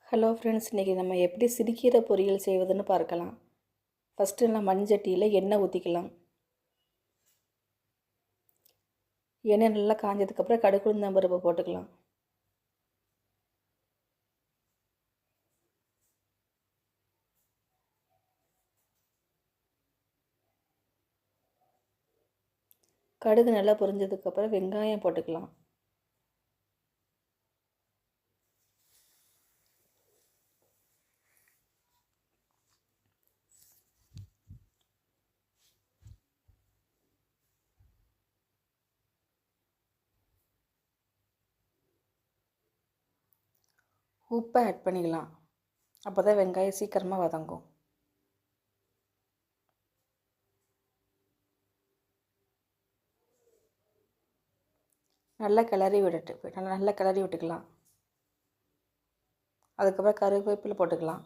Hello friends, இன்றைக்கி நம்ம எப்படி சிறுகீரை பொரியல் செய்வதுன்னு பார்க்கலாம். ஃபஸ்ட்டு நான் மண்சட்டியில் எண்ணெய் ஊற்றிக்கலாம். எண்ணெய் நல்லா காஞ்சதுக்கப்புறம் கடுகு உளுந்தம் பருப்பு போட்டுக்கலாம். கடுகு நல்லா பொரிஞ்சதுக்கப்புறம் வெங்காயம் போட்டுக்கலாம். உப்பை ஆட் பண்ணிக்கலாம். அப்போ தான் வெங்காயம் சீக்கிரமாக வதங்கும். நல்லா கிளறி விட்டுக்கலாம். அதுக்கப்புறம் கருவேப்பிலை போட்டுக்கலாம்.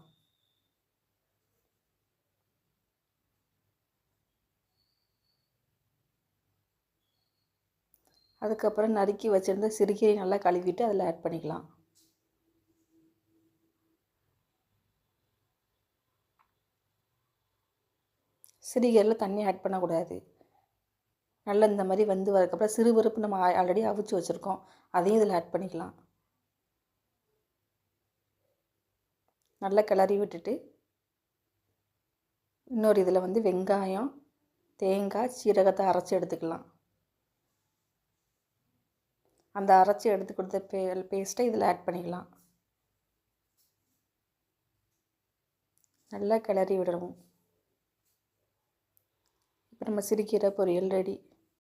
அதுக்கப்புறம் நறுக்கி வச்சுருந்த சிறுகீரை நல்லா கழுவிட்டு அதில் ஆட் பண்ணிக்கலாம். சிறுகீரையில் தண்ணி ஆட் பண்ணக்கூடாது. நல்லா இந்த மாதிரி வந்து வரதுக்கப்புறம் சிறுபருப்பு நம்ம ஆல்ரெடி அவிச்சு வச்சுருக்கோம், அதையும் இதில் ஆட் பண்ணிக்கலாம். நல்லா கிளறி விட்டுட்டு இன்னொரு இதில் வந்து வெங்காயம், தேங்காய், சீரகத்தை அரைச்சி எடுத்துக்கலாம். அந்த அரைச்சி எடுத்து கொடுத்த பேஸ்ட்டை இதில் ஆட் பண்ணிக்கலாம். நல்லா கிளறி விடணும். இப்போ நம்ம சிறுகீரை பொரியல் ரெடி.